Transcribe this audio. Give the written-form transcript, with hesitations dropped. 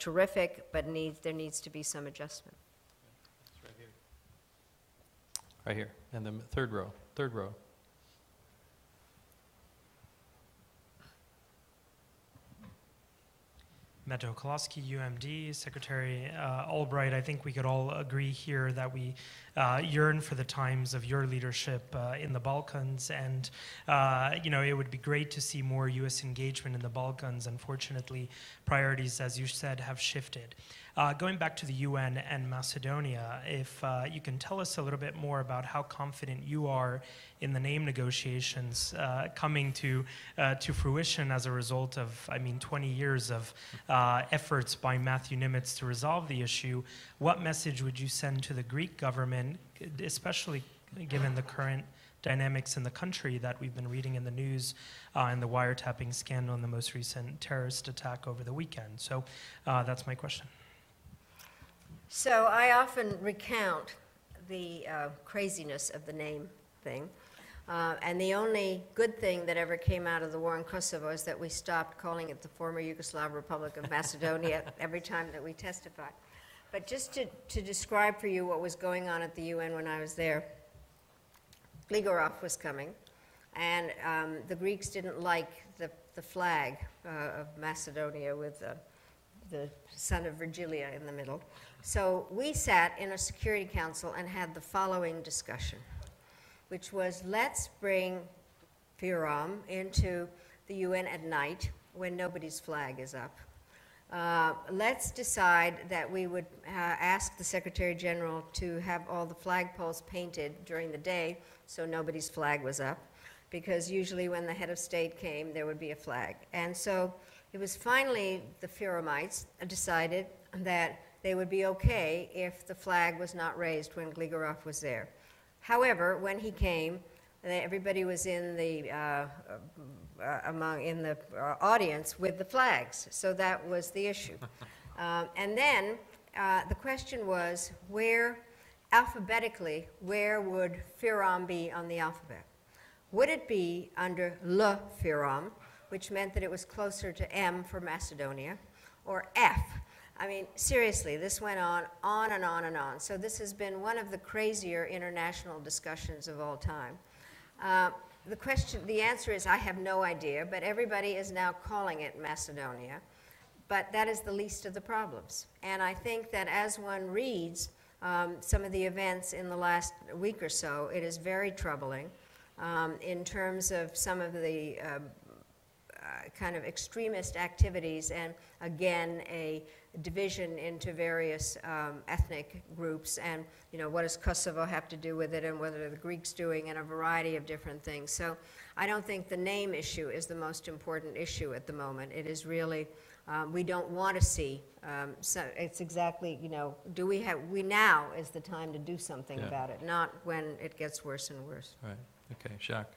terrific, but there needs to be some adjustment. It's right here. Right here, and the third row. Third row. Meadow Kolosky, UMD, Secretary Albright, I think we could all agree here that we yearn for the times of your leadership in the Balkans, and it would be great to see more U.S. engagement in the Balkans. Unfortunately, priorities, as you said, have shifted. Going back to the UN and Macedonia, if you can tell us a little bit more about how confident you are in the name negotiations coming to fruition as a result of, 20 years of efforts by Matthew Nimitz to resolve the issue. What message would you send to the Greek government, especially given the current dynamics in the country that we've been reading in the news and the wiretapping scandal and the most recent terrorist attack over the weekend? So that's my question. So I often recount the craziness of the name thing. And the only good thing that ever came out of the war in Kosovo is that we stopped calling it the former Yugoslav Republic of Macedonia every time that we testified. But just to describe for you what was going on at the UN when I was there, Gligorov was coming, and the Greeks didn't like the flag of Macedonia with the son of Virgilia in the middle. So we sat in a Security Council and had the following discussion, which was, let's bring FYROM into the UN at night when nobody's flag is up. Let's decide that we would ask the Secretary General to have all the flagpoles painted during the day so nobody's flag was up, because usually when the head of state came, there would be a flag. And so it was finally the FYROMites decided that they would be okay if the flag was not raised when Gligorov was there. However, when he came, everybody was in the audience with the flags, so that was the issue. And then the question was, alphabetically, where would FYROM be on the alphabet? Would it be under le FYROM, which meant that it was closer to M for Macedonia, or F? I mean, seriously, this went on and on and on. So this has been one of the crazier international discussions of all time. The answer is I have no idea, but everybody is now calling it Macedonia. But that is the least of the problems. And I think that as one reads some of the events in the last week or so, it is very troubling in terms of some of the kind of extremist activities, and again, a division into various ethnic groups, and what does Kosovo have to do with it, and what are the Greeks doing, and a variety of different things. So I don't think the name issue is the most important issue at the moment. It is really, we don't want to see, so it's exactly, we now is the time to do something about it, not when it gets worse and worse. Right, okay, Jacques.